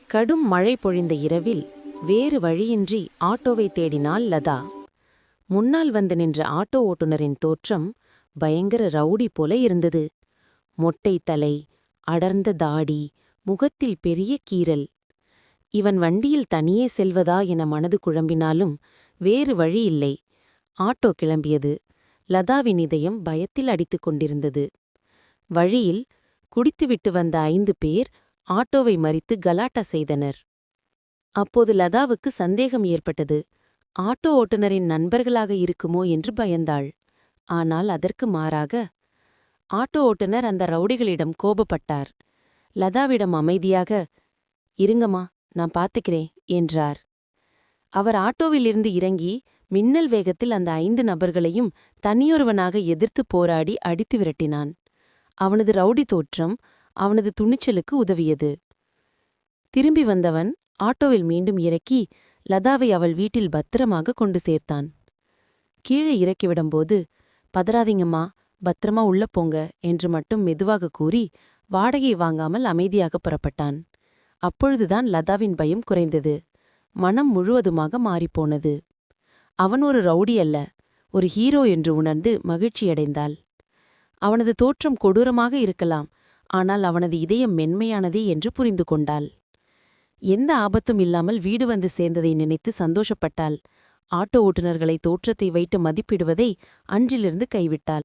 கடும் மழை பொழிந்த இரவில் வேறு வழியின்றி ஆட்டோவை தேடினாள் லதா. முன்னால் வந்து நின்ற ஆட்டோ ஓட்டுநரின் தோற்றம் பயங்கர ரவுடி போல இருந்தது. மொட்டை தலை, அடர்ந்த தாடி, முகத்தில் பெரிய கீறல். இவன் வண்டியில் தனியே செல்வதா என மனது குழம்பினாலும் வேறு வழி இல்லை. ஆட்டோ கிளம்பியது. லதாவின் இதயம் பயத்தில் அடித்துக் கொண்டிருந்தது. வழியில் குடித்துவிட்டு வந்த 5 பேர் ஆட்டோவை மறித்து கலாட்டா செய்தனர். அப்போது லதாவுக்கு சந்தேகம் ஏற்பட்டது. ஆட்டோ ஓட்டுநரின் நண்பர்களாக இருக்குமோ என்று பயந்தாள். ஆனால் அதற்கு மாறாக ஆட்டோ ஓட்டுநர் அந்த ரவுடிகளிடம் கோபப்பட்டார். லதாவிடம் அமைதியாக, "இருங்கம்மா, நான் பாத்துக்கிறேன்" என்றார். அவர் ஆட்டோவிலிருந்து இறங்கி மின்னல் வேகத்தில் அந்த 5 நபர்களையும் தனியொருவனாக எதிர்த்து போராடி அடித்து விரட்டினான். அவனது ரவுடி தோற்றம் அவனது துணிச்சலுக்கு உதவியது. திரும்பி வந்தவன் ஆட்டோவில் மீண்டும் இறக்கி லதாவை அவள் வீட்டில் பத்திரமாக கொண்டு சேர்த்தான். கீழே இறக்கிவிடும்போது, "பதறாதீங்கம்மா, பத்திரமா உள்ள போங்க" என்று மட்டும் மெதுவாக கூறி வாடகை வாங்காமல் அமைதியாக புறப்பட்டான். அப்பொழுதுதான் லதாவின் பயம் குறைந்தது. மனம் முழுவதுமாக மாறிப்போனது. அவன் ஒரு ரவுடி அல்ல, ஒரு ஹீரோ என்று உணர்ந்து மகிழ்ச்சியடைந்தாள். அவனது தோற்றம் கொடூரமாக இருக்கலாம், ஆனால் அவனது இதயம் மென்மையானதே என்று புரிந்து கொண்டாள். எந்த ஆபத்தும் இல்லாமல் வீடு வந்து சேர்ந்ததை நினைத்து சந்தோஷப்பட்டாள். ஆட்டோ ஓட்டுநர்களை தோற்றத்தை வைத்து மதிப்பிடுவதை அன்றிலிருந்து கைவிட்டாள்.